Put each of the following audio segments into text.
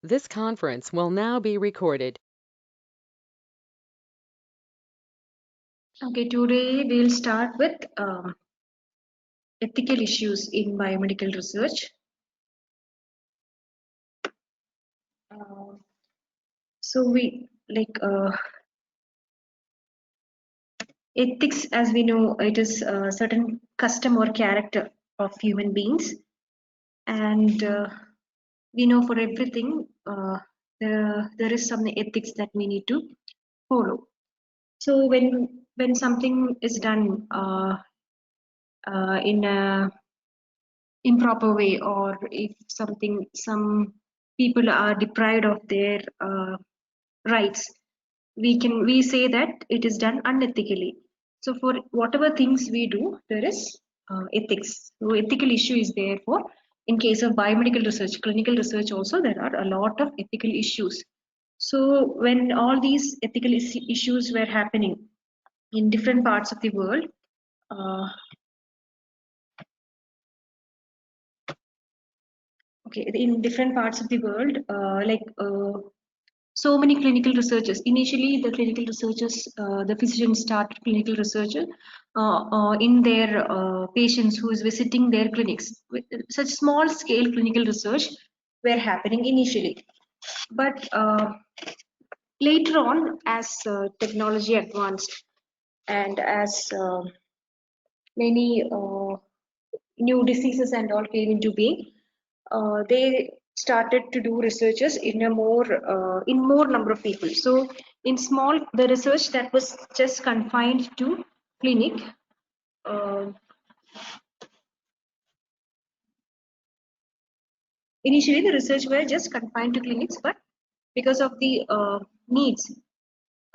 This conference will now be recorded. Okay, today we'll start with ethical issues in biomedical research. Uh, so we like ethics, as we know, it is a certain custom or character of human beings, and we know for everything there is some ethics that we need to follow. So when something is done in a improper way, or if some people are deprived of their rights, we say that it is done unethically. So for whatever things we do, there is ethics. So ethical issue is there. For in case of biomedical research, clinical research also, there are a lot of ethical issues. So when all these ethical issues were happening in different parts of the world, uh, okay, in different parts of the world, so many clinical researchers. Initially, the clinical researchers, the physicians started clinical research in their patients who is visiting their clinics. Such small scale clinical research were happening initially, but later on, as technology advanced and as many new diseases and all came into being, they started to do researches in a more number of people. So in small, the research that was just confined to clinic, uh, initially the research were just confined to clinics, but because of the needs,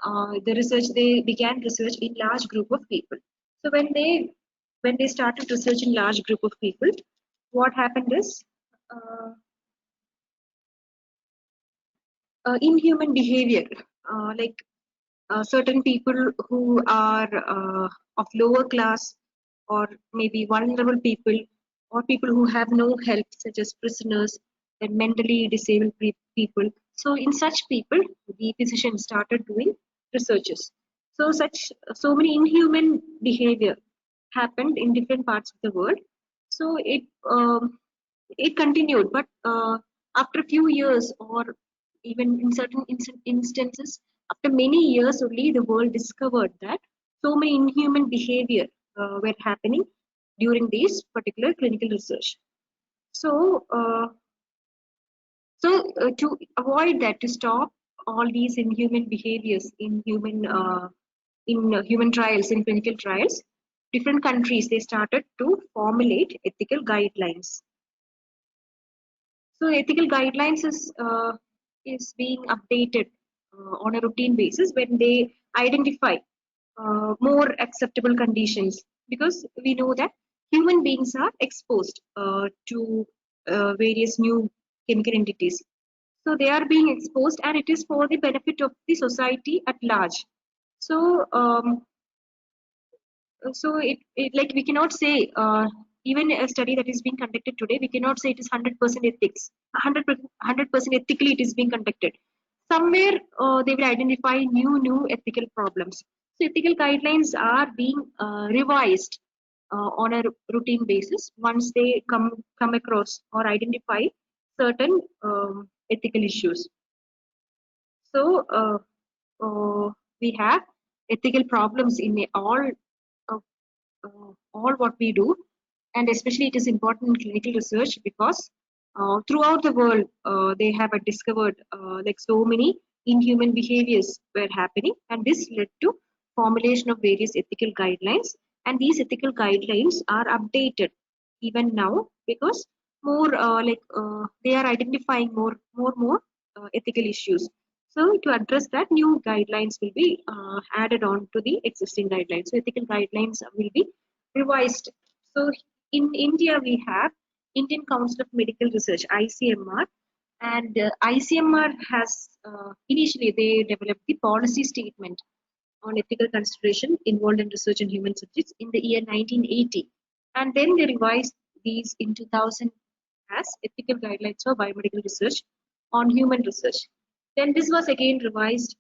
the research, they began research in large group of people. So when they started research in large group of people, what happened is, uh, in human behavior, like certain people who are of lower class, or maybe vulnerable people, or people who have no help, such as prisoners and mentally disabled people. So in such people, the physician started doing researches. So so many inhuman behavior happened in different parts of the world. So it continued, but after a few years, or even in certain instances, after many years only, the world discovered that so many inhuman behavior were happening during these particular clinical research. So, to avoid that, to stop all these inhuman behaviors in human trials, in clinical trials, different countries, they started to formulate ethical guidelines. So ethical guidelines is being updated on a routine basis when they identify more acceptable conditions, because we know that human beings are exposed to various new chemical entities. So they are being exposed, and it is for the benefit of the society at large. So like we cannot say, even a study that is being conducted today, we cannot say it is 100% ethics, 100% ethically it is being conducted. Somewhere they will identify new ethical problems. So ethical guidelines are being revised on a routine basis once they come across or identify certain ethical issues. So we have ethical problems in uh, all what we do, and especially it is important in clinical research, because throughout the world they have discovered like so many inhuman behaviors were happening, and this led to formulation of various ethical guidelines, and these ethical guidelines are updated even now, because more they are identifying more ethical issues. So to address that, new guidelines will be added on to the existing guidelines. So ethical guidelines will be revised. So in India, we have Indian Council of Medical Research, ICMR, and ICMR has initially they developed the policy statement on ethical consideration involved in research in human subjects in the year 1980, and then they revised these in 2000 as ethical guidelines for biomedical research on human research. Then this was again revised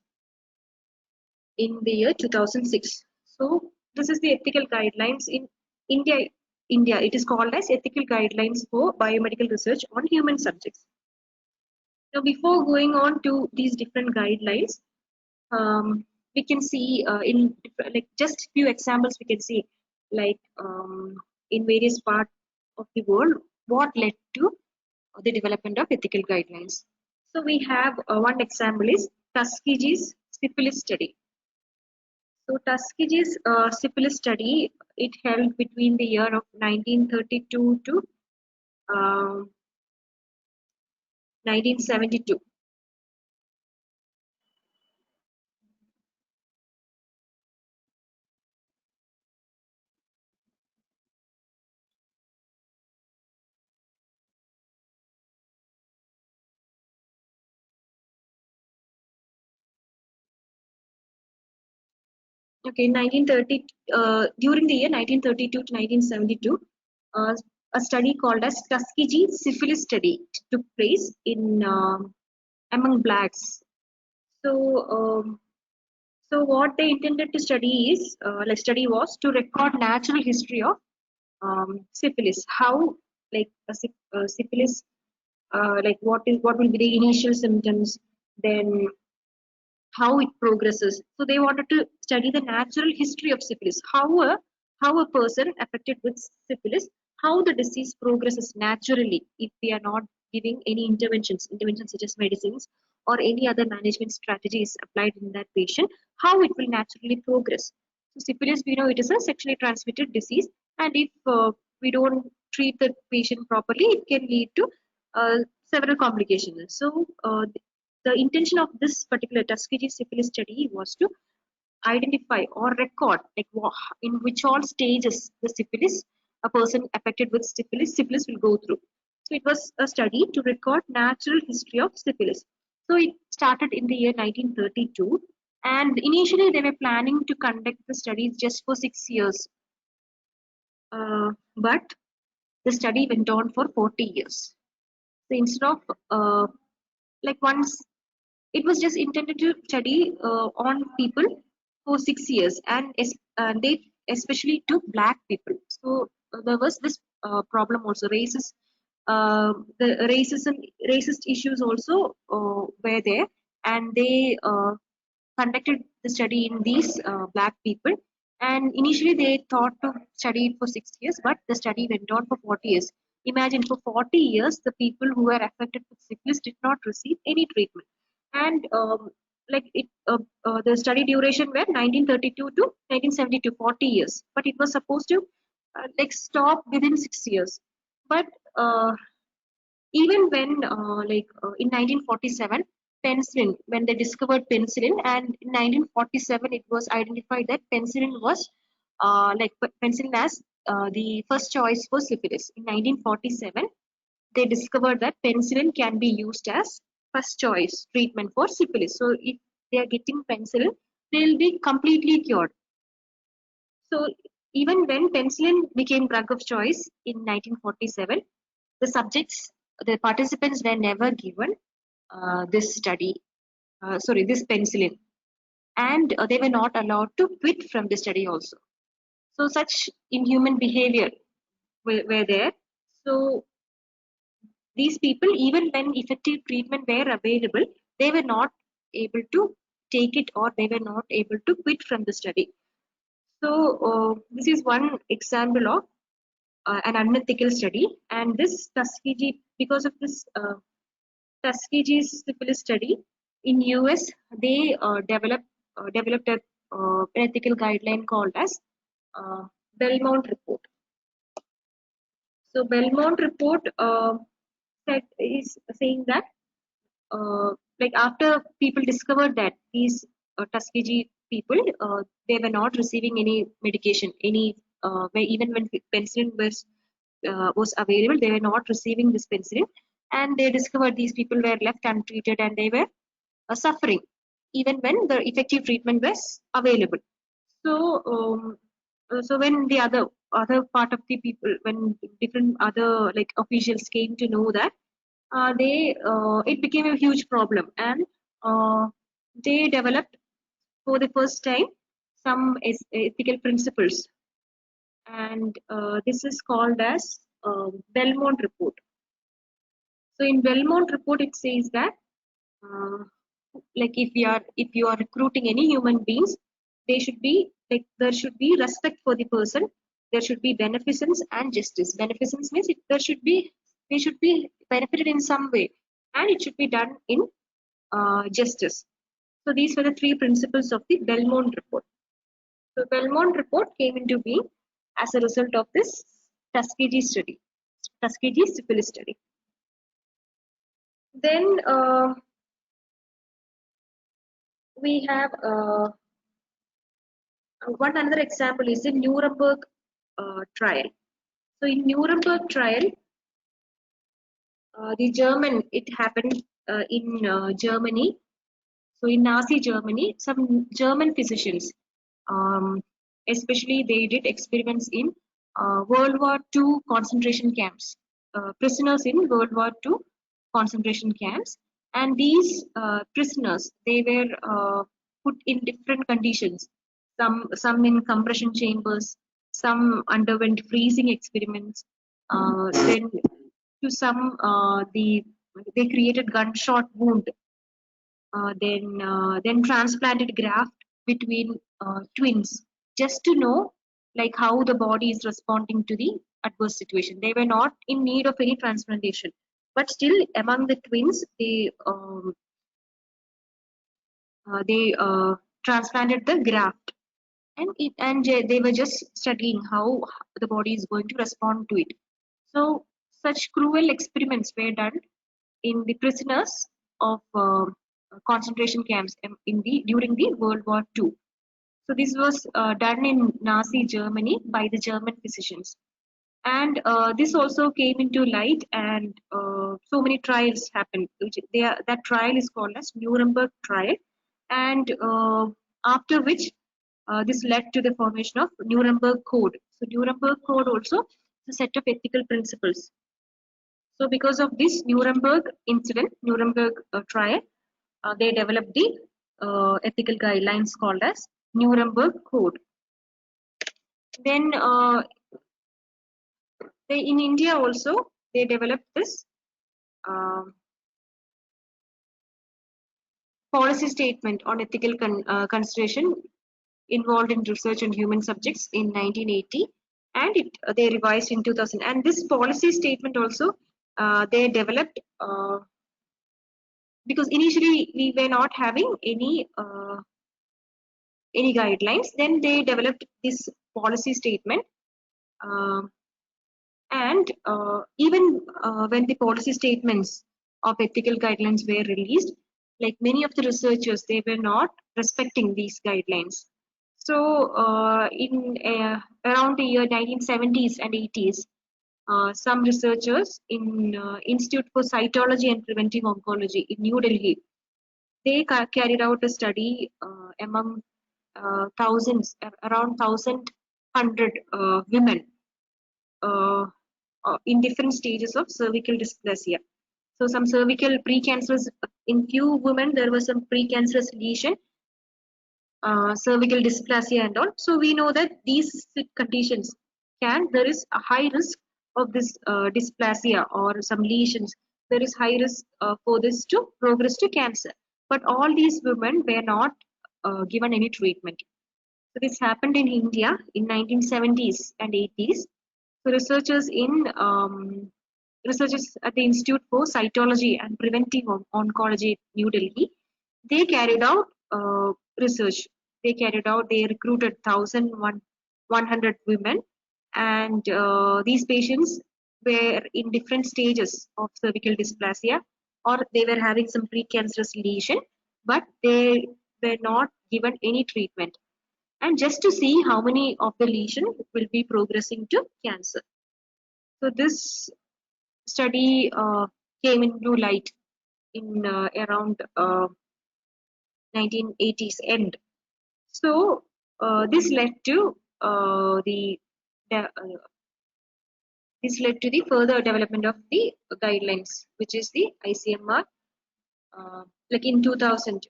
in the year 2006. So this is the ethical guidelines in India. India, it is called as ethical guidelines for biomedical research on human subjects. Now, before going on to these different guidelines, we can see in like just few examples we can see like in various parts of the world what led to the development of ethical guidelines. So we have one example is Tuskegee's syphilis study. So Tuskegee's syphilis study, it held between the year of 1932 to 1972. Okay, 1930, during the year 1932 to 1972, uh, a study called as Tuskegee syphilis study took place in among blacks. So, so what they intended to study is, like study was to record natural history of syphilis. How, like syphilis, like what will be the initial symptoms, then how it progresses. So they wanted to study the natural history of syphilis, how a person affected with syphilis, how the disease progresses naturally if we are not giving any interventions such as medicines or any other management strategies applied in that patient, how it will naturally progress. So syphilis, we know it is a sexually transmitted disease, and if we don't treat the patient properly, it can lead to several complications. So the intention of this particular Tuskegee syphilis study was to identify or record like in which all stages the syphilis, a person affected with syphilis will go through. So it was a study to record natural history of syphilis. So it started in the year 1932, and initially they were planning to conduct the studies just for 6 years, but the study went on for 40 years. So instead of like once it was just intended to study on people for 6 years, and they especially took black people. So there was this problem also, the racist issues also were there, and they conducted the study in these black people. And initially they thought to study it for 6 years, but the study went on for 40 years. Imagine, for 40 years, the people who were affected with syphilis did not receive any treatment. And the study duration were 1932 to 1972, 40 years. But it was supposed to like stop within 6 years. But even when in 1947 penicillin, when they discovered penicillin, and in 1947 it was identified that penicillin was penicillin as the first choice for syphilis. In 1947 they discovered that penicillin can be used as first choice treatment for syphilis. So if they are getting penicillin, they'll be completely cured. So even when penicillin became drug of choice in 1947, the subjects, the participants were never given this penicillin, and they were not allowed to quit from the study also. So such inhuman behavior were there. So these people, even when effective treatment were available, they were not able to take it, or they were not able to quit from the study. So this is one example of an unethical study. And this Tuskegee, because of this Tuskegee's syphilis study in US, they developed an ethical guideline called as Belmont Report. So Belmont Report is saying that like after people discovered that these Tuskegee people, they were not receiving any medication, even when penicillin was available, they were not receiving this penicillin, and they discovered these people were left untreated, and they were suffering even when the effective treatment was available. So so when the other part of the people, when different other like officials came to know that it became a huge problem, and they developed for the first time some ethical principles, and this is called as Belmont Report. So in Belmont Report, it says that uh, like if you are recruiting any human beings, they should be like there should be respect for the person. There should be beneficence and justice. Beneficence means they should be benefited in some way, and it should be done in justice. So these were the three principles of the Belmont Report. The Belmont Report came into being as a result of this Tuskegee study, Tuskegee syphilis study. Then we have one another example is the Nuremberg trial. So in Nuremberg trial, it happened in Germany. So in Nazi Germany, some German physicians, especially they did experiments in World War II concentration camps, prisoners in World War II concentration camps, and these prisoners they were put in different conditions. Some in compression chambers, some underwent freezing experiments. Then to some they created gunshot wound, then transplanted graft between twins just to know like how the body is responding to the adverse situation. They were not in need of any transplantation, but still among the twins they transplanted the graft, and they were just studying how the body is going to respond to it. So such cruel experiments were done in the prisoners of concentration camps in the during the World War II. So this was done in Nazi Germany by the German physicians, and this also came into light, and so many trials happened. That trial is called as Nuremberg trial, and after which this led to the formation of Nuremberg Code. So Nuremberg Code also is a set of ethical principles. So because of this Nuremberg incident, Nuremberg trial, they developed the ethical guidelines called as Nuremberg Code. Then in India also they developed this policy statement on ethical consideration involved in research on human subjects in 1980, and they revised in 2000. And this policy statement also they developed because initially we were not having any guidelines. Then they developed this policy statement, um, and even when the policy statements of ethical guidelines were released, like many of the researchers, they were not respecting these guidelines. So in around the year 1970s and 80s, some researchers in Institute for Cytology and Preventive Oncology in New Delhi, they carried out a study among thousands, around 1,100 women uh, in different stages of cervical dysplasia. So some cervical precancerous, in few women there was some precancerous lesion, cervical dysplasia and all. So we know that these conditions there is a high risk of this dysplasia or some lesions. There is high risk for this to progress to cancer. But all these women were not given any treatment. So this happened in India in 1970s and 80s. So researchers at the Institute for Cytology and Preventive Oncology, New Delhi, they carried out research. They recruited 1,100 women, and these patients were in different stages of cervical dysplasia, or they were having some precancerous lesion, but they were not given any treatment, and just to see how many of the lesion will be progressing to cancer. So this study came into light in around 1980s end. So this led to the this led to the further development of the guidelines, which is the ICMR. Like in 2000,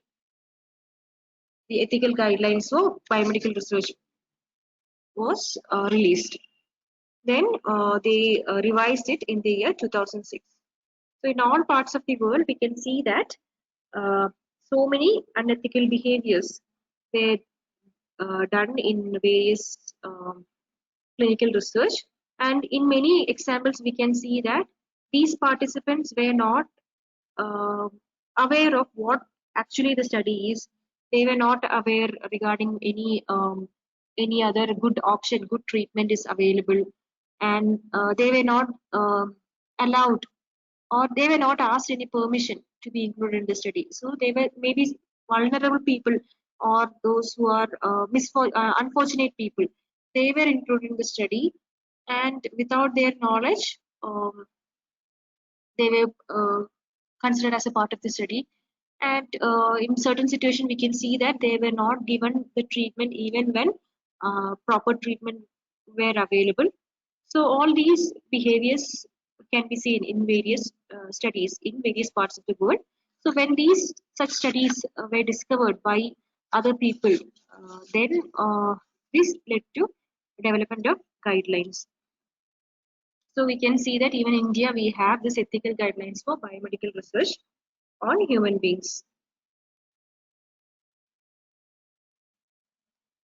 the ethical guidelines for biomedical research was released. Then they revised it in the year 2006. So in all parts of the world, we can see that so many unethical behaviors were done in various clinical research. And in many examples, we can see that these participants were not uh, aware of what actually the study is. They were not aware regarding any other good option, good treatment is available, and they were not allowed, or they were not asked any permission to be included in the study. So they were maybe vulnerable people, or those who are unfortunate people. They were included in the study, and without their knowledge, they were considered as a part of the study. And in certain situations, we can see that they were not given the treatment even when proper treatment were available. So all these behaviors can be seen in various studies in various parts of the world. So when these such studies were discovered by other people, then this led to development of guidelines. So we can see that even in India, we have this ethical guidelines for biomedical research on human beings.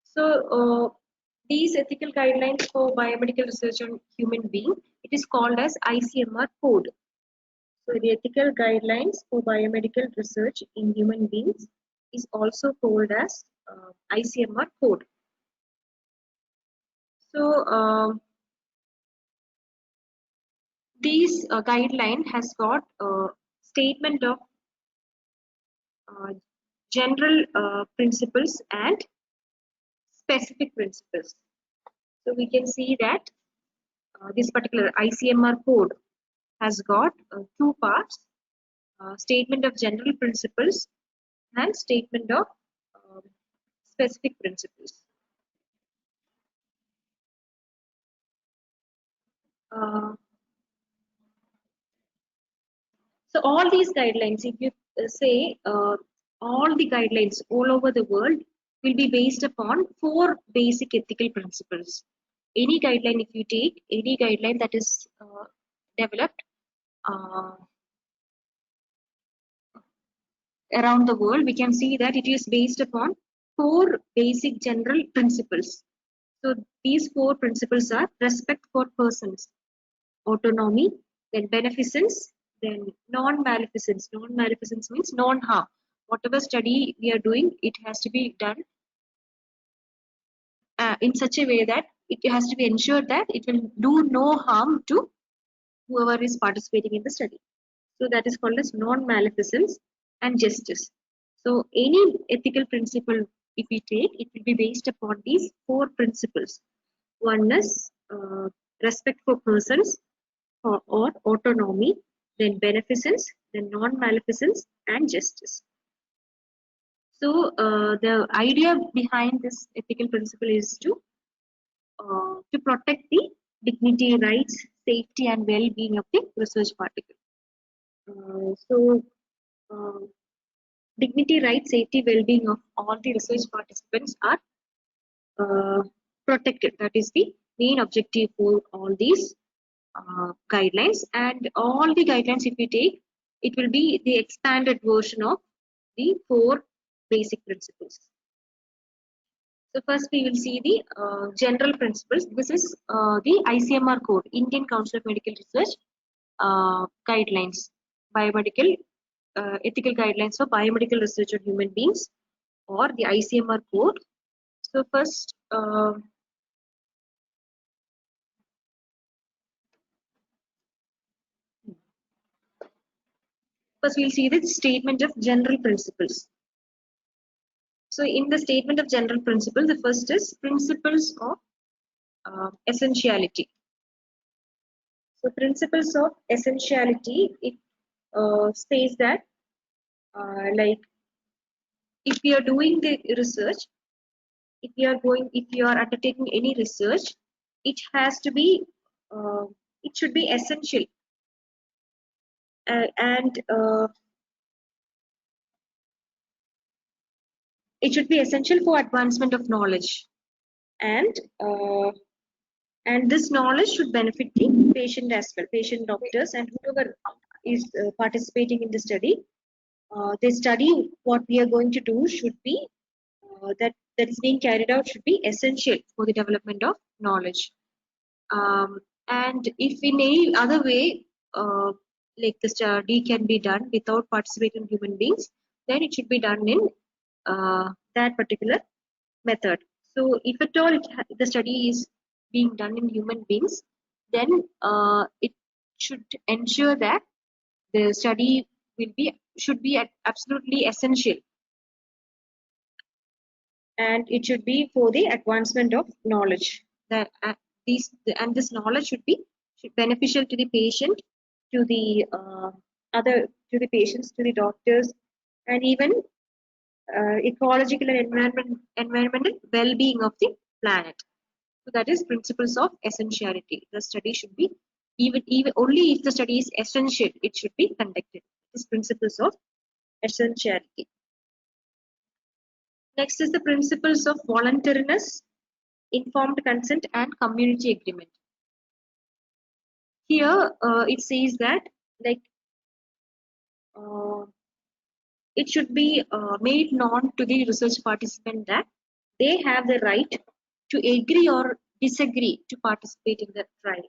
So these ethical guidelines for biomedical research on human being, it is called as ICMR code. So the ethical guidelines for biomedical research in human beings is also called as ICMR code. So these guideline has got a statement of general principles and specific principles. So we can see that this particular ICMR code has got two parts, statement of general principles and statement of um, specific principles. Uh, so all these guidelines, if you say all the guidelines all over the world will be based upon four basic ethical principles. Any guideline, if you take any guideline that is developed uh, around the world, we can see that it is based upon four basic general principles. So these four principles are respect for persons, autonomy, then beneficence, then non-maleficence. Non-maleficence means non-harm. Whatever study we are doing, it has to be done in such a way that it has to be ensured that it will do no harm to whoever is participating in the study. So that is called as non-maleficence and justice. So any ethical principle, if we take, it will be based upon these four principles. One is respect for persons, or autonomy, then beneficence, then non-maleficence, and justice. So the idea behind this ethical principle is to protect the dignity, rights, safety, and well-being of the research particle. So dignity, rights, safety, well-being of all the research participants are protected. That is the main objective for all these guidelines. And all the guidelines, if we take, it will be the expanded version of the four basic principles. So first we will see the general principles. This is the ICMR code, Indian Council of Medical Research guidelines, biomedical ethical guidelines for biomedical research on human beings, or the ICMR code. So first we'll see the statement of general principles. So in the statement of general principles, the first is principles of essentiality. So principles of essentiality, it says that like if we are doing the research, if you are undertaking any research, it has to be it should be essential, and it should be essential for advancement of knowledge, and uh, and this knowledge should benefit the patient as well, patient, doctors, and whoever is participating in the study. The study what we are going to do should be that is being carried out should be essential for the development of knowledge. And if in any other way, like the study can be done without participating human beings, then it should be done in that particular method. So if at all the study is being done in human beings, then it should ensure that the study should be absolutely essential, and it should be for the advancement of knowledge. That this knowledge should be beneficial to the patient, to the other to the patients, to the doctors, and even ecological and environmental well-being of the planet. So that is principles of essentiality. The study should be even only if the study is essential, it should be conducted. This principles of essentiality. Next is the principles of voluntariness, informed consent, and community agreement. Here it says that like uh, it should be made known to the research participant that they have the right to agree or disagree to participate in the trial.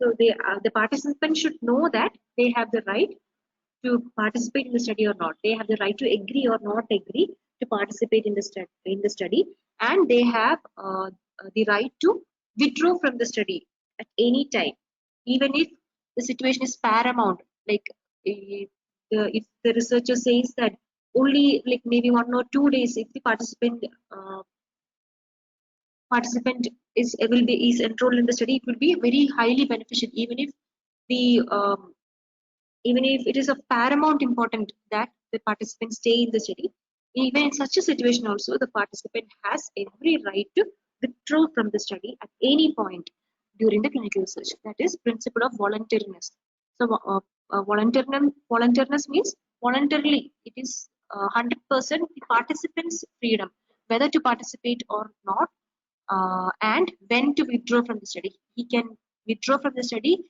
So the participant should know that they have the right to participate in the study or not. They have the right to agree or not agree to participate in the study, and they have the right to withdraw from the study at any time, even if the situation is paramount. Like if the researcher says that only like maybe 1 or 2 days, if the participant is enrolled in the study, it will be very highly beneficial, the even if it is of paramount important that the participants stay in the study. Even in such a situation also, the participant has every right to withdraw from the study at any point during the clinical research. That is principle of voluntariness. So voluntariness means voluntarily. It is 100% the participant's freedom whether to participate or not, and when to withdraw from the study. He can withdraw from the study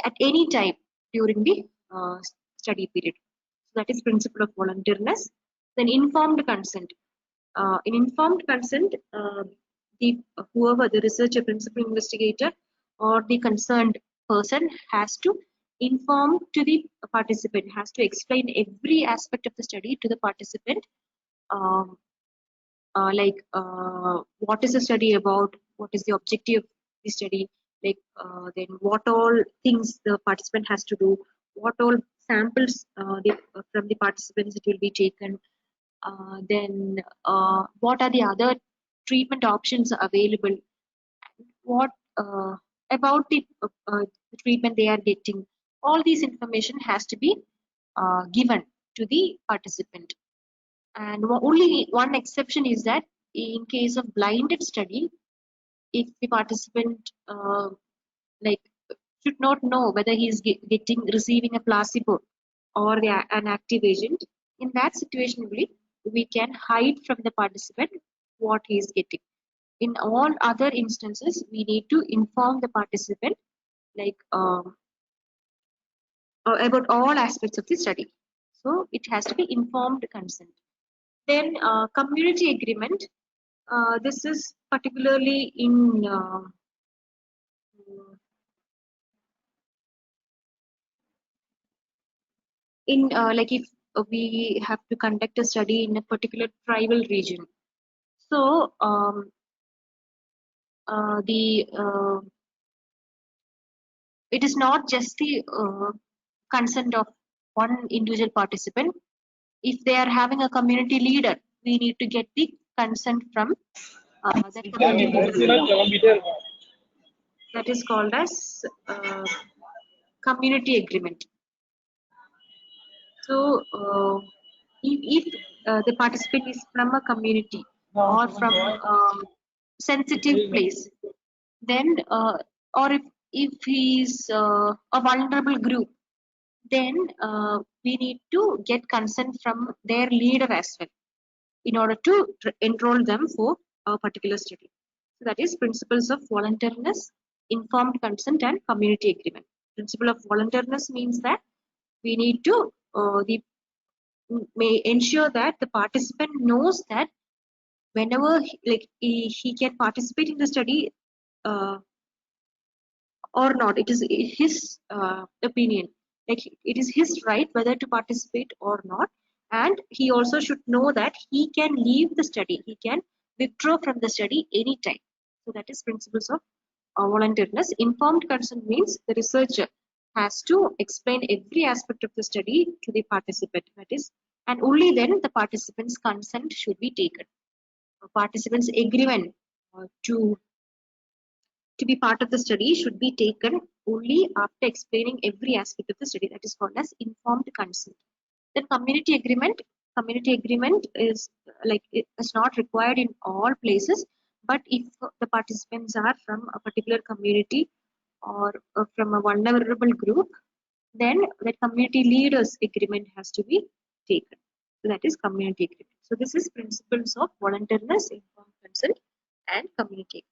at any time during the study period. So that is principle of voluntariness. Then informed consent. In informed consent, the whoever the researcher, principal investigator, or the concerned person has to inform to the participant, has to explain every aspect of the study to the participant. Um, what is the study about, what is the objective of the study, then what all things the participant has to do, what all samples from the participants it will be taken, then what are the other treatment options available, what about the treatment they are getting. All these information has to be given to the participant. And only one exception is that in case of blinded study, if the participant like should not know whether he is receiving a placebo or an active agent, in that situation we can hide from the participant what he is getting. In all other instances, we need to inform the participant like about all aspects of the study. So it has to be informed consent. Then community agreement. This is particularly in like if we have to conduct a study in a particular tribal region. So the it is not just the consent of one individual participant. If they are having a community leader, we need to get the consent from that community leader. That is called as community agreement. So if the participant is from a community or from a sensitive place, then or if he's a vulnerable group, then we need to get consent from their leader as well in order to enroll them for a particular study. So that is principles of voluntariness, informed consent, and community agreement. Principle of voluntariness means that we need to may ensure that the participant knows that whenever he can participate in the study uh, or not, it is his opinion, like it is his right whether to participate or not, and he also should know that he can leave the study, he can withdraw from the study anytime. So that is principles of voluntariness. Informed consent means the researcher has to explain every aspect of the study to the participant, that is, and only then the participant's consent should be taken. Participants agreement to be part of the study should be taken only after explaining every aspect of the study. That is called as informed consent. Then community agreement is it is not required in all places, but if the participants are from a particular community or from a vulnerable group, then the community leaders agreement has to be taken. So that is community agreement. So this is principles of voluntariness, informed consent, and community agreement.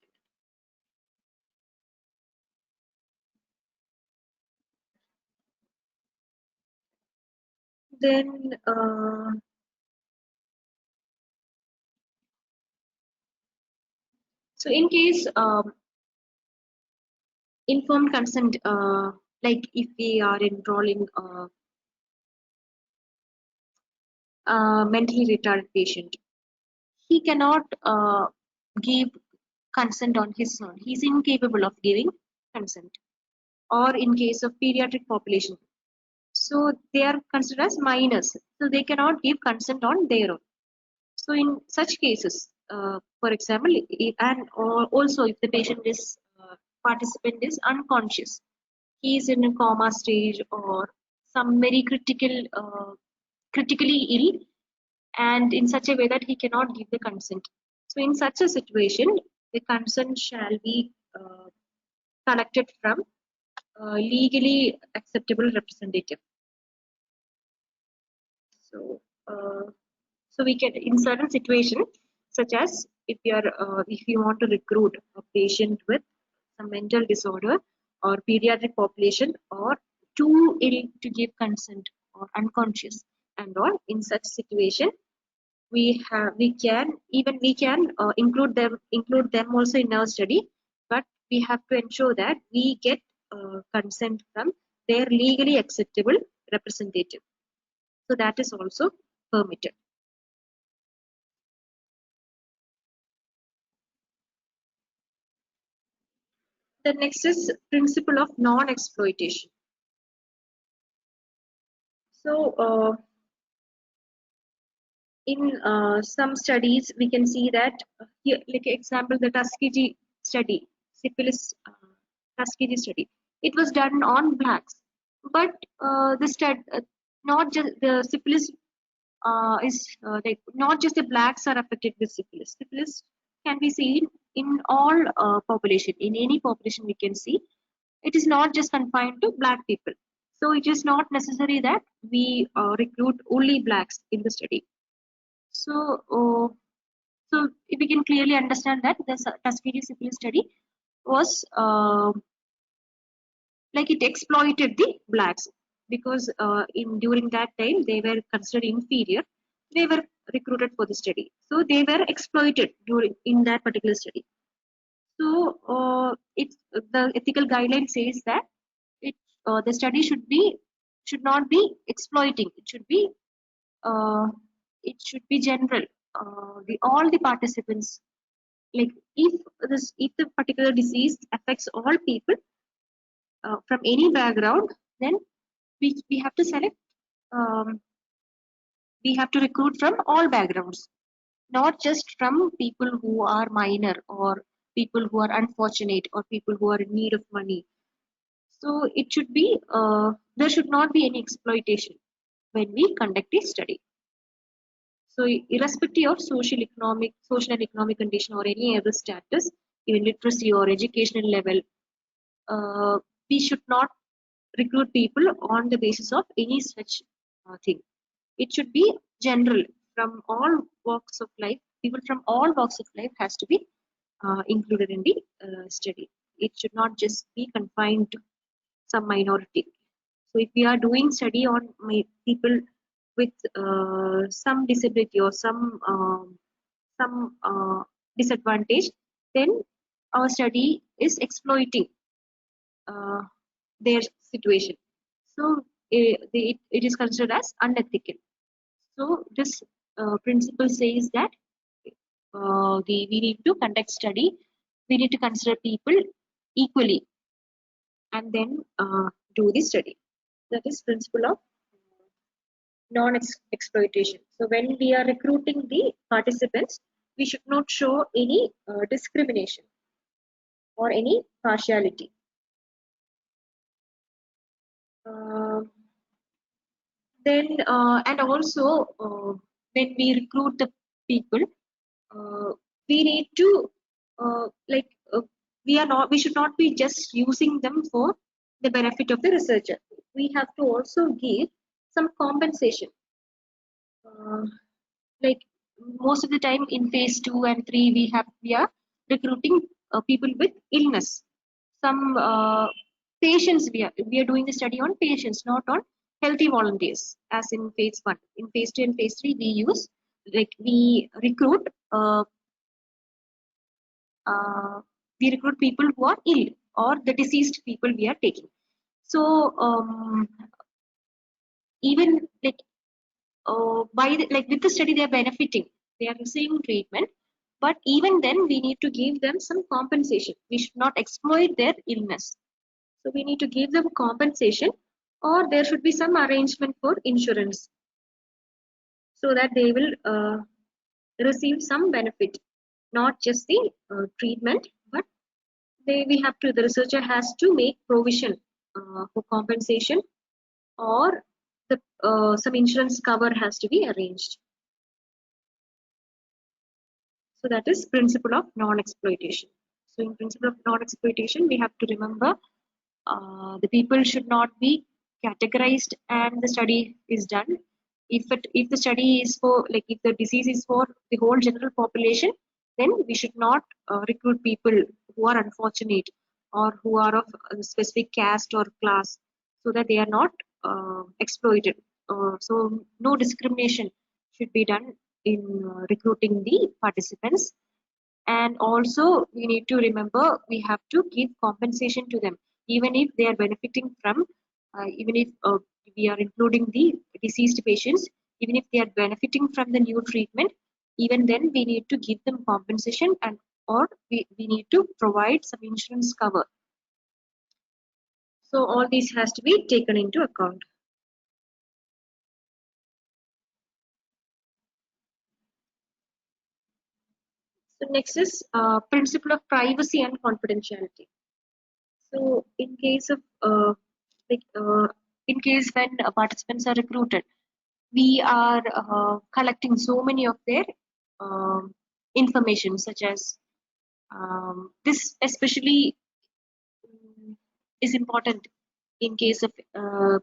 Then, so in case informed consent, like if we are enrolling a mentally retarded patient, he cannot give consent on his own. He's incapable of giving consent. Or in case of pediatric population, so they are considered as minors, so they cannot give consent on their own. So in such cases, for example, and also if the patient is participant is unconscious, he is in a coma stage or some very critically ill, and in such a way that he cannot give the consent. So in such a situation, the consent shall be collected from legally acceptable representative. So, so we can in certain situations, such as if you want to recruit a patient with some mental disorder or pediatric population or too ill to give consent or unconscious and all, in such situation, we can include them also in our study, but we have to ensure that we get consent from their legally acceptable representative. So that is also permitted. The next is principle of non-exploitation. So in some studies, we can see that here, like example, the Tuskegee study, syphilis Tuskegee study, it was done on blacks, but not just the syphilis is like not just the blacks are affected with syphilis. Syphilis can be seen in all population. In any population, we can see it is not just confined to black people. So it is not necessary that we recruit only blacks in the study. So, so we can clearly understand that the Tuskegee syphilis study was like it exploited the blacks because in during that time they were considered inferior. They were recruited for the study, so they were exploited during in that particular study. So it's the ethical guideline says that it the study should not be exploiting. Uh, it should be general. The all the participants, like if the particular disease affects all people from any background, then we have to select. Um, we have to recruit from all backgrounds, not just from people who are minor or people who are unfortunate or people who are in need of money. So it should be there should not be any exploitation when we conduct a study. So irrespective of social and economic condition or any other status, even literacy or educational level, we should not recruit people on the basis of any such thing. It should be general from all walks of life. People from all walks of life has to be included in the study. It should not just be confined to some minority. So if we are doing study on people with some disability or some disadvantage, then our study is exploiting uh, their situation. So it is considered as unethical. So this principle says that we need to conduct study. We need to consider people equally and then do the study. That is principle of non-exploitation. So when we are recruiting the participants, we should not show any discrimination or any partiality. Uh, then and also when we recruit the people, uh, we need to like we should not be just using them for the benefit of the researcher. We have to also give some compensation. Uh, like most of the time in phase 2 and 3 we are recruiting people with illness. Some patients we are doing the study on patients, not on healthy volunteers as in phase 1. In phase 2 and phase 3 we recruit uh, we recruit people who are ill or the deceased people we are taking. So even like like with the study they are benefiting, they are receiving treatment, but even then we need to give them some compensation. We should not exploit their illness, so we need to give them compensation, or there should be some arrangement for insurance so that they will receive some benefit, not just the treatment, but we have to, the researcher has to make provision for compensation, or some insurance cover has to be arranged. So that is principle of non-exploitation. So in principle of non-exploitation, we have to remember the people should not be categorized and the study is done. If the study is for, like if the disease is for the whole general population, then we should not recruit people who are unfortunate or who are of a specific caste or class, so that they are not exploited. So no discrimination should be done in recruiting the participants. And also we need to remember we have to give compensation to them, even if they are benefiting from even if we are including the deceased patients, even if they are benefiting from the new treatment, even then we need to give them compensation, and or we need to provide some insurance cover. So all these has to be taken into account. So next is principle of privacy and confidentiality. So in case of like in case when participants are recruited, we are collecting so many of their information, such as this especially is important in case of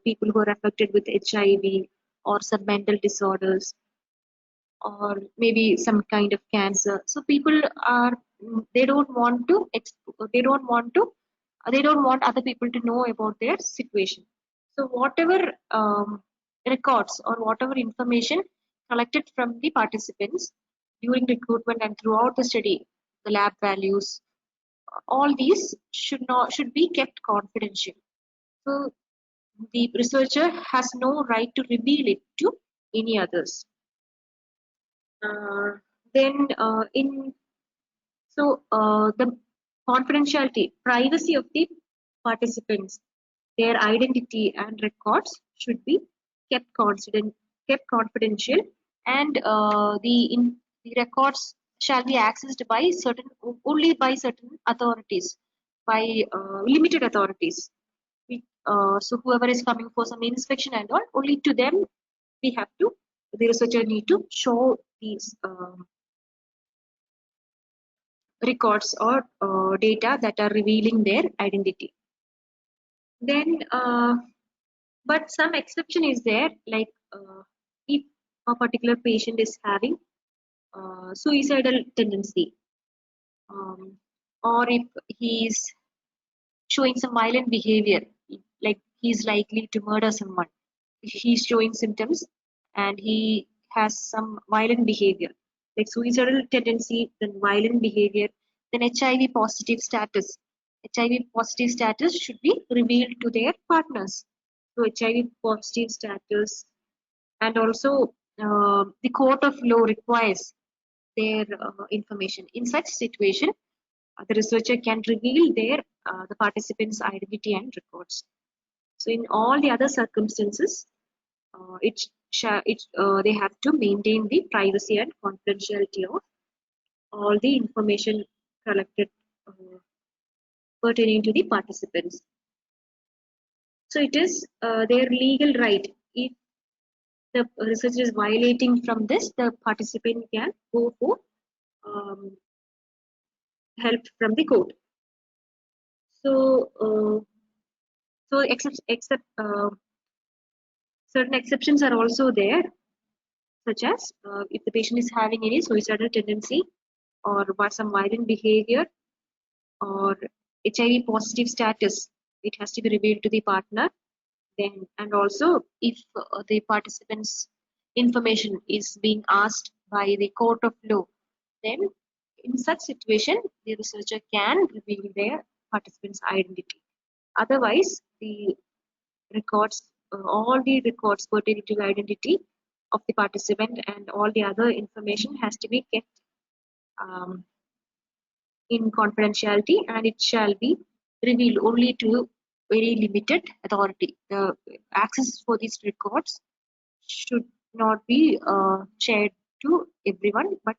people who are affected with HIV or some mental disorders or maybe some kind of cancer. So people are they don't want to they don't want to they don't want other people to know about their situation. So whatever records or whatever information collected from the participants during recruitment and throughout the study, the lab values, all these should be kept confidential. So the researcher has no right to reveal it to any others. Uh, then in so the confidentiality, privacy of the participants, their identity and records should be kept confidential, and the records shall be accessed by certain only by certain authorities, by limited authorities. So whoever is coming for some inspection and all, only to them we have to, the researcher need to show these records or data that are revealing their identity. Then, but some exception is there, like if a particular patient is having suicidal tendency, um, or if he is showing some violent behavior, like he's likely to murder someone. He's showing symptoms and he has some violent behavior, like suicidal tendency, then violent behavior, then HIV positive status. HIV positive status should be revealed to their partners. So HIV positive status, and also the court of law requires their information. In such situation, the researcher can reveal their the participants' identity and records. So in all the other circumstances, they have to maintain the privacy and confidentiality of all the information collected uh, pertaining to the participants. So it is their legal right. If the researcher is violating from this, the participant can go for um, help from the court. So, except certain exceptions are also there, such as if the patient is having any suicidal tendency or some violent behavior or HIV positive status, it has to be revealed to the partner. Then, and also if the participants' information is being asked by the court of law, then in such situation, the researcher can reveal their participants' identity. Otherwise, the records, all the records pertaining to the identity of the participant and all the other information has to be kept um, in confidentiality, and it shall be revealed only to very limited authority. The access for these records should not be shared to everyone, but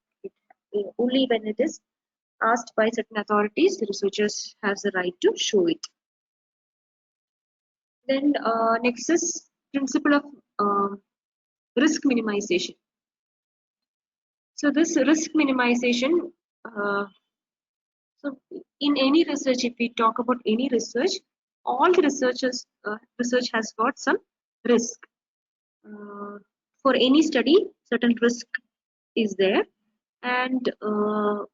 only when it is asked by certain authorities, the researchers has the right to show it. Then next is principle of risk minimization. So this risk minimization, so in any research, if we talk about any research, all the research has got some risk. For any study, certain risk is there, and the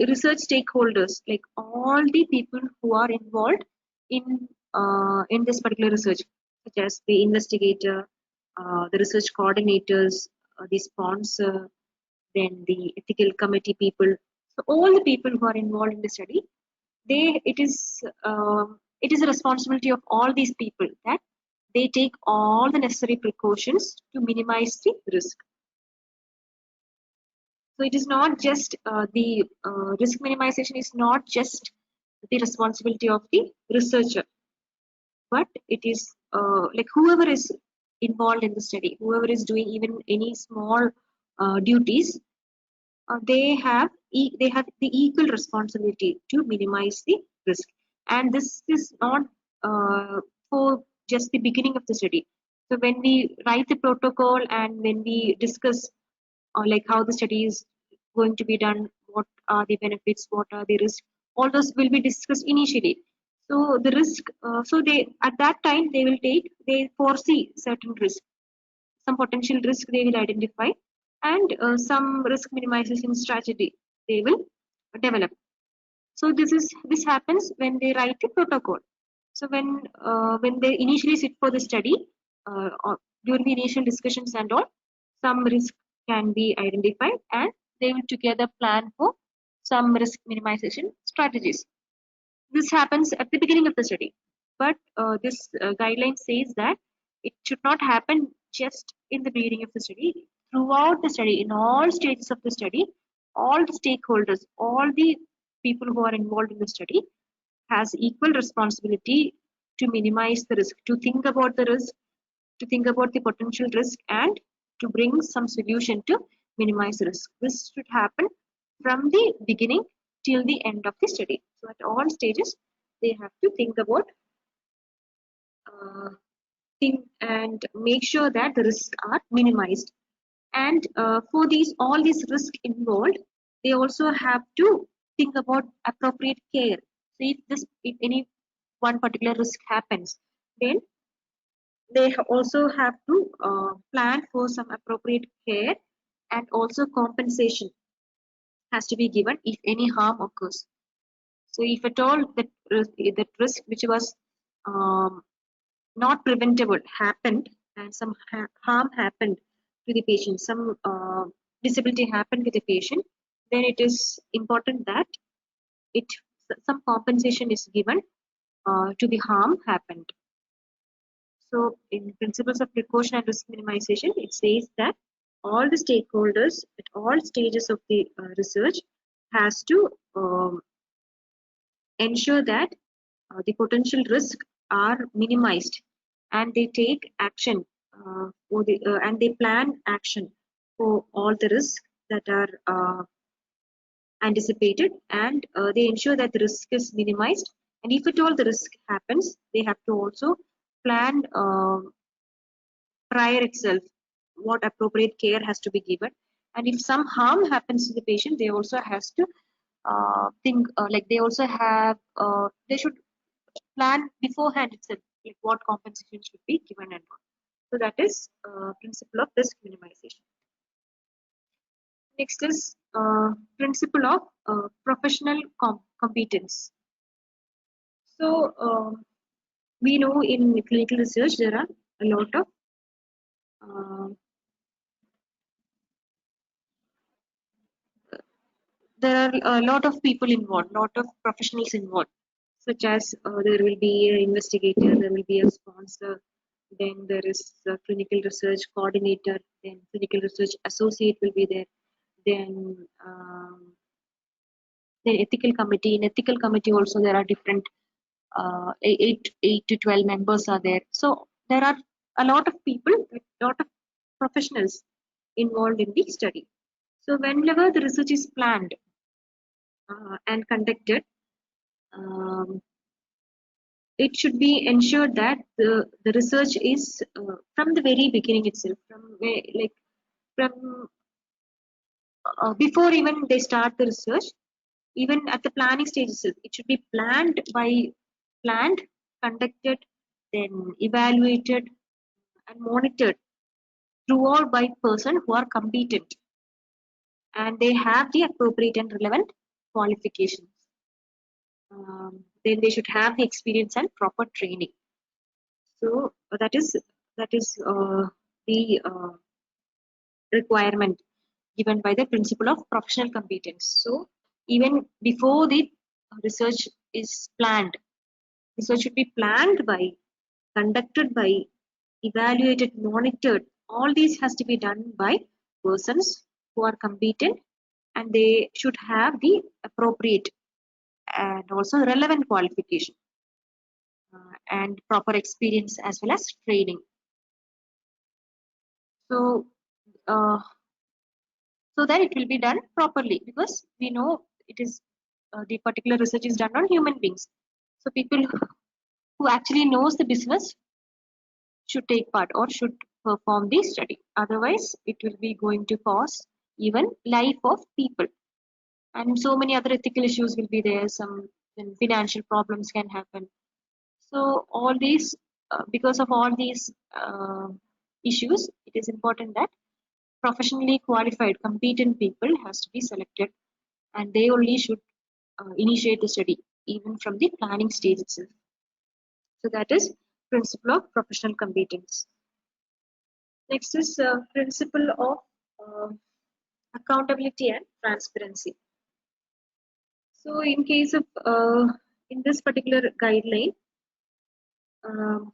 research stakeholders, like all the people who are involved in this particular research, such as the investigator, the research coordinators, the sponsor, then the ethical committee people. So all the people who are involved in the study, they it is a responsibility of all these people that they take all the necessary precautions to minimize the risk. So it is not just the risk minimization is not just the responsibility of the researcher, but it is like whoever is involved in the study, whoever is doing even any small duties, they have the equal responsibility to minimize the risk. And this is not for just the beginning of the study. So when we write the protocol and when we discuss like how the study is going to be done, what are the benefits, what are the risks, all those will be discussed initially. So the risk, so they at that time they foresee certain risk, some potential risk they will identify, and some risk minimization strategy they will develop. So this happens when they write the protocol. So when they initially sit for the study, or during the initial discussions and all, some risk can be identified, and they will together plan for some risk minimization strategies. This happens at the beginning of the study, but this guideline says that it should not happen just in the beginning of the study. Throughout the study, in all stages of the study, all the stakeholders, all the people who are involved in the study has equal responsibility to minimize the risk, to think about the risk, to think about the potential risk, and to bring some solution to minimize risk. This should happen from the beginning till the end of the study. So at all stages, they have to uh, think and make sure that the risks are minimized. And for these all these risks involved, they also have to think about appropriate care. So if any one particular risk happens, then they also have to plan for some appropriate care, and also compensation has to be given if any harm occurs. So if at all that risk which was um, not preventable happened, and some harm happened to the patient, some disability happened to the patient, then it is important that it some compensation is given to the harm happened. So in principles of precaution and risk minimization, it says that all the stakeholders at all stages of the research has to ensure that the potential risks are minimized, and they take action and they plan action for all the risks that are anticipated, and they ensure that the risk is minimized. And if at all the risk happens, they have to also plan prior itself what appropriate care has to be given. And if some harm happens to the patient, they also has to think like they also have they should plan beforehand itself, like what compensation should be given and all. So that is principle of risk minimization. Next is principle of professional competence. So we know in clinical research there are a lot of uh, people involved, lot of professionals involved, such as there will be an investigator, there will be a sponsor, then there is a clinical research coordinator, then clinical research associate will be there, then the ethical committee. In ethical committee also there are different 8 to 12 members are there. So there are a lot of people, a lot of professionals involved in the study. So whenever the research is planned and conducted, um, it should be ensured that the research is from the very beginning itself, from before even they start the research, even at the planning stage itself, it should be planned, conducted, then evaluated and monitored throughout by person who are competent, and they have the appropriate and relevant qualifications. Then they should have the experience and proper training. So that is the requirement given by the principle of professional competence. So even before the research is planned, research should be planned by, conducted by, evaluated, monitored. All these has to be done by persons who are competent, and they should have the appropriate and also relevant qualification and proper experience as well as training. So uh, so that it will be done properly, because we know it is the particular research is done on human beings. So people who actually knows the business should take part or should perform the study. Otherwise, it will be going to cause even life of people. And so many other ethical issues will be there. Some financial problems can happen. So all these, because of all these issues, it is important that professionally qualified, competent people has to be selected, and they only should initiate the study, even from the planning stage itself. So that is principle of professional competence. Next is principle of accountability and transparency. So in case of in this particular guideline, um,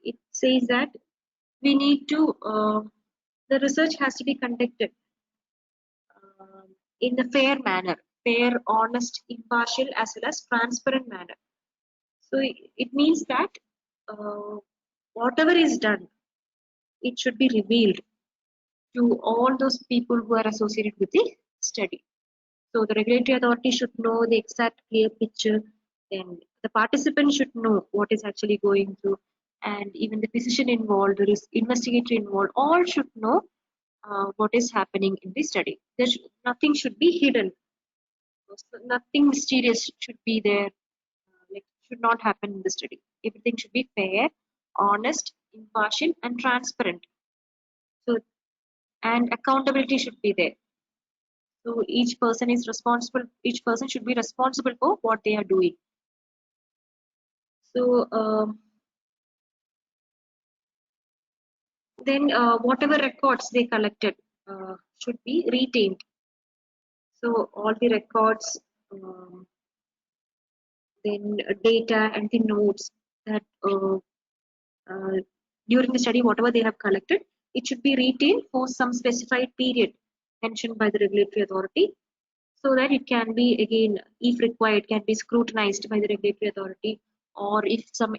it says that we need to the research has to be conducted in a fair, honest, impartial, as well as transparent manner. So it means that uh, whatever is done, it should be revealed to all those people who are associated with the study. So the regulatory authority should know the exact clear picture, then the participant should know what is actually going through, and even the physician involved, the investigator involved, all should know what is happening in the study. Nothing should be hidden. So nothing mysterious should be there. Like should not happen in the study. Everything should be fair, honest, impartial, and transparent. So, and accountability should be there. So each person is responsible. Each person should be responsible for what they are doing. So then whatever records they collected should be retained. So all the records, then data and the notes that uh, during the study, whatever they have collected, it should be retained for some specified period mentioned by the regulatory authority, so that it can be again, if required, can be scrutinized by the regulatory authority, or if some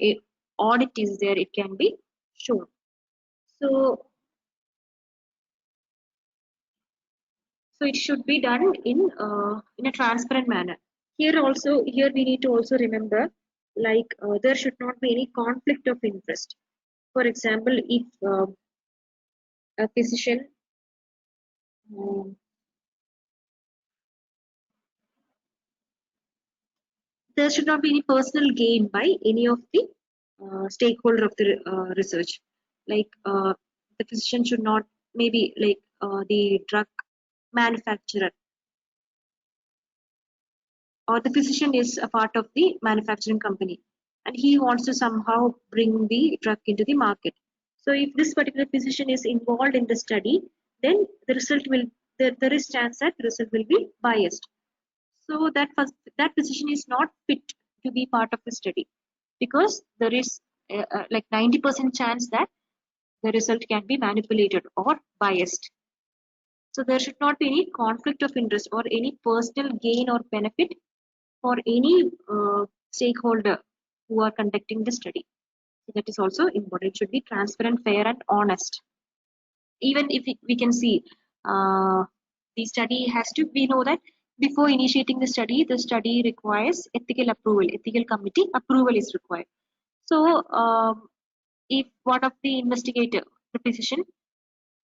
audit is there, it can be shown. So it should be done in a transparent manner. Here we need to also remember, like there should not be any conflict of interest. For example, if a physician um, there should not be any personal gain by any of the stakeholder of the research. Like the physician should not, maybe like the drug manufacturer, or the physician is a part of the manufacturing company, and he wants to somehow bring the drug into the market. So if this particular physician is involved in the study, then the result will, there is chance that the result will be biased. So that physician is not fit to be part of the study, because there is like 90% chance that the result can be manipulated or biased. So there should not be any conflict of interest or any personal gain or benefit for any stakeholder who are conducting the study. So that is also important. It should be transparent, fair, and honest. Even if we can see the study has to, we know that before initiating the study requires ethical approval, ethical committee approval is required. So if one of the investigator, the physician,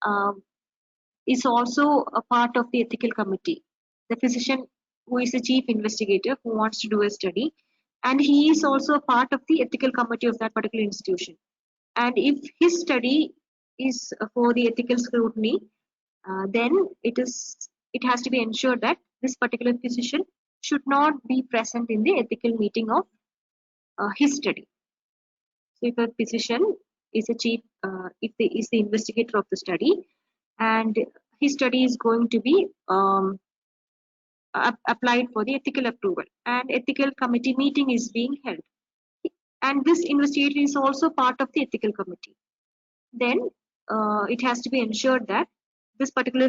um, is also a part of the ethical committee, the physician who is the chief investigator who wants to do a study, and he is also a part of the ethical committee of that particular institution, and if his study is for the ethical scrutiny, then it has to be ensured that this particular physician should not be present in the ethical meeting of his study. So if a physician is a chief, if they is the investigator of the study, and his study is going to be applied for the ethical approval, and ethical committee meeting is being held, and this investigator is also part of the ethical committee, then it has to be ensured that this particular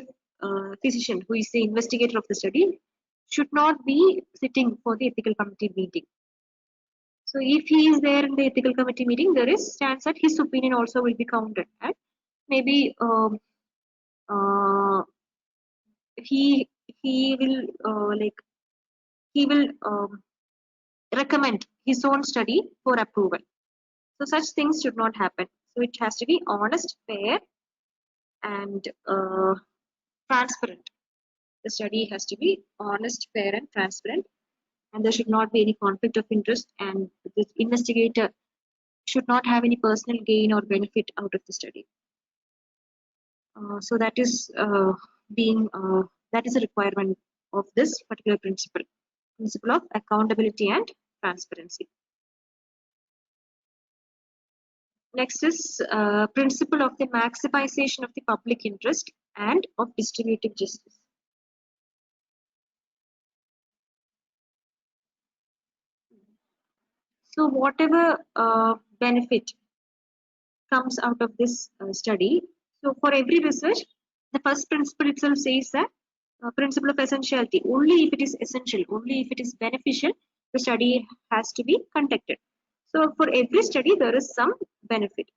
physician who is the investigator of the study should not be sitting for the ethical committee meeting. So if he is there in the ethical committee meeting, there is chance that his opinion also will be counted, and maybe uh, he will like he will recommend his own study for approval. So such things should not happen. So it has to be honest, fair, and transparent. The study has to be honest, fair, and transparent, and there should not be any conflict of interest, and the investigator should not have any personal gain or benefit out of the study. So that is being that is a requirement of this particular principle of accountability and transparency. Next is principle of the maximization of the public interest and of distributive justice. So whatever benefit comes out of this study, so for every research, the first principle itself says that principle of essentiality. Only if it is essential, only if it is beneficial, the study has to be conducted. So for every study, there is some benefit,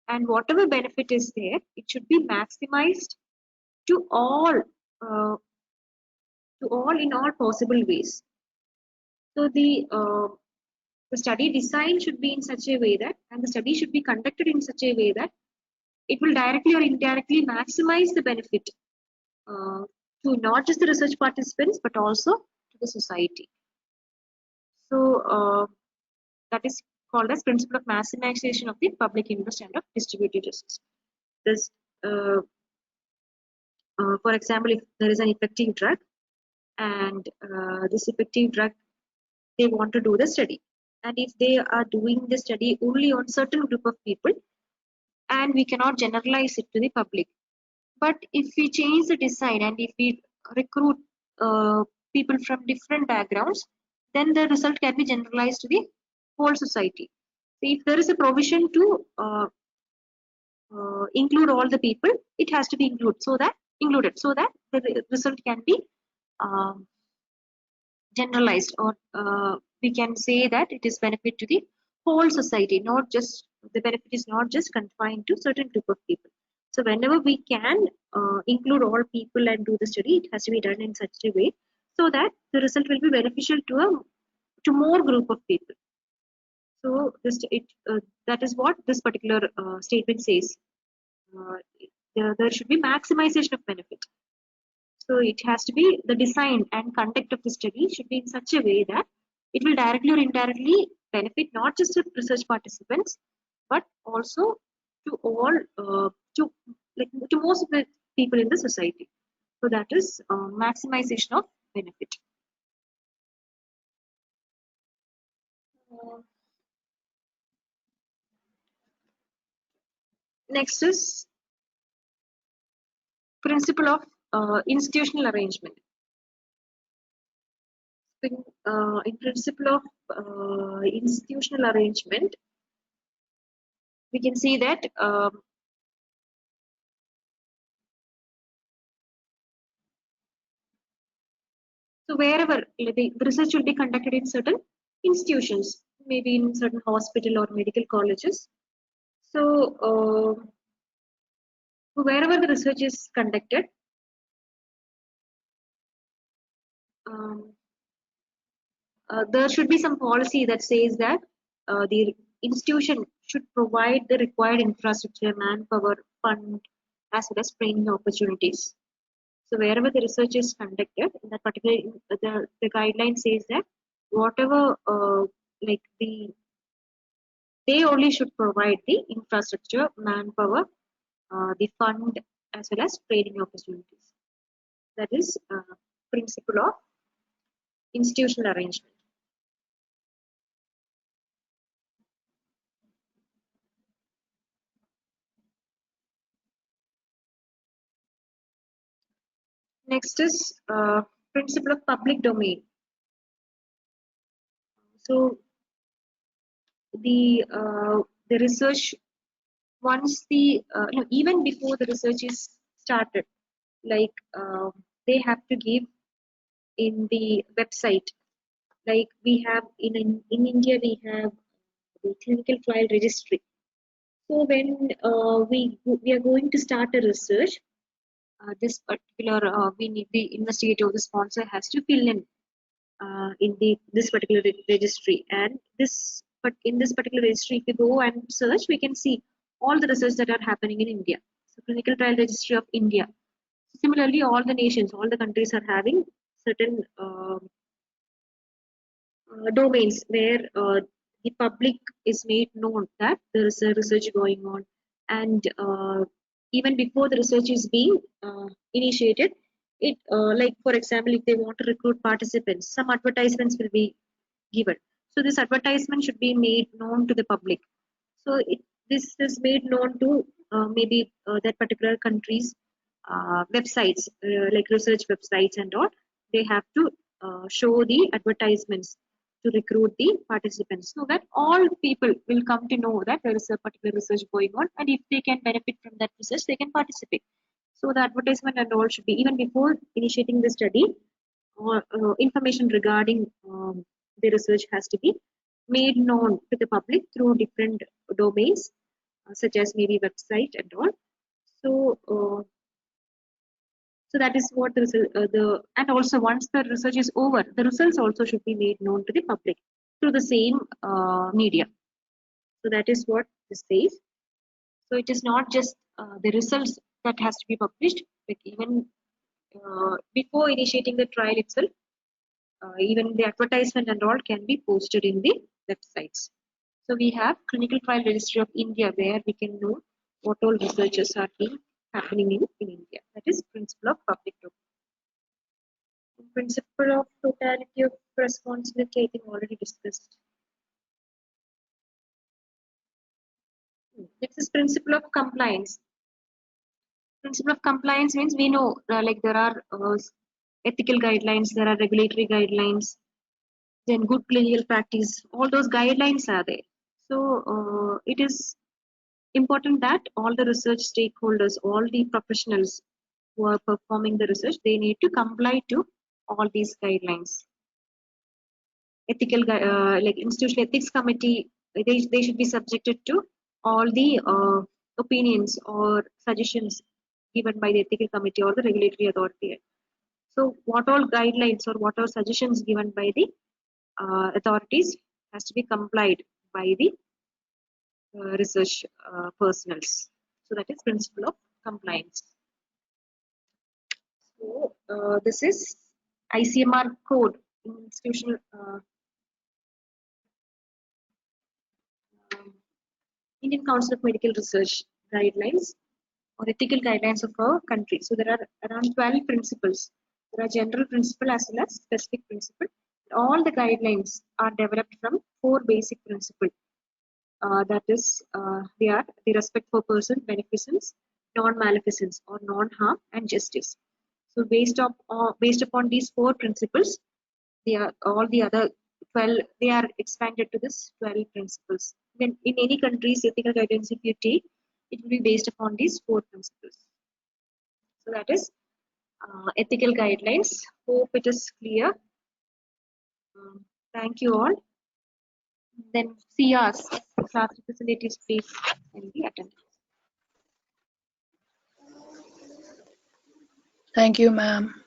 and whatever benefit is there, it should be maximized to all, in all possible ways. So the study design should be in such a way that, and the study should be conducted in such a way that it will directly or indirectly maximize the benefit to not just the research participants but also to the society. So that is called as principle of maximization of the public interest and of distributive justice. This, for example, if there is an effective drug and this effective drug, they want to do the study, and if they are doing the study only on certain group of people, and we cannot generalize it to the public. But if we change the design and if we recruit people from different backgrounds, then the result can be generalized to the whole society. So if there is a provision to include all the people, it has to be included so that the result can be um, generalized, or we can say that it is benefit to the whole society, not just the benefit is not just confined to certain group of people. So whenever we can include all people and do the study, it has to be done in such a way so that the result will be beneficial to more group of people. So that is what this particular statement says. There should be maximization of benefit. So it has to be the design and conduct of the study should be in such a way that it will directly or indirectly benefit not just the research participants, but also to all to most of the people in the society. So that is maximization of benefit. Next is principle of institutional arrangement. In principle of institutional arrangement, we can see that so wherever the research will be conducted in certain institutions, maybe in certain hospital or medical colleges. So wherever the research is conducted, um, there should be some policy that says that the institution should provide the required infrastructure, manpower, fund, as well as training opportunities. So wherever the research is conducted, in that particular the guideline says that whatever they only should provide the infrastructure, manpower, the fund, as well as training opportunities. That is principle of institutional arrangement. Next is principle of public domain. So the research, once even before the research is started, like they have to give in the website, like we have in India we have the clinical trial registry. So when we are going to start a research, this particular we need the investigator or the sponsor has to fill in this particular registry, and in this particular registry, if we go and search, we can see all the research that are happening in India. So clinical trial registry of India. Similarly, all the nations, all the countries are having certain domains where the public is made known that there is a research going on, and even before the research is being initiated, it like for example, if they want to recruit participants, some advertisements will be given. So this advertisement should be made known to the public. So this is made known to maybe that particular country's websites, like research websites and all. They have to show the advertisements to recruit the participants, so that all people will come to know that there is a particular research going on, and if they can benefit from that research, they can participate. So the advertisement and all should be even before initiating the study, or information regarding the research has to be made known to the public through different domains, such as maybe website and all. So so that is what and also once the research is over, the results also should be made known to the public through the same media. So that is what this says. So it is not just the results that has to be published, like even before initiating the trial itself, even the advertisement and all can be posted in the websites. So we have Clinical Trial Registry of India, where we can know what all researches are being happening in India. That is principle of public domain. Principle of totality of responsibility, I think already discussed. Next is principle of compliance. Principle of compliance means we know like there are ethical guidelines, there are regulatory guidelines, then good clinical practice. All those guidelines are there. So it is important that all the research stakeholders, all the professionals who are performing the research, they need to comply to all these guidelines. Ethical like institutional ethics committee, they should be subjected to all the opinions or suggestions given by the ethical committee or the regulatory authority. So what all guidelines or what all suggestions given by the authorities has to be complied by the research personals. So that is principle of compliance. So this is ICMR code, institutional Indian Council of Medical Research guidelines or ethical guidelines of our country. So there are around 12 principles. There are general principle as well as specific principle. All the guidelines are developed from 4 basic principles. That is, they are the respect for person, beneficence, non-maleficence or non-harm and justice. So based upon these 4 principles, they are all the other 12, they are expanded to this 12 principles. When in any country's ethical guidance, if you take, it will be based upon these 4 principles. So that is ethical guidelines. Hope it is clear. Thank you all. Then CRs, class representatives, please, and be attended. Thank you, ma'am.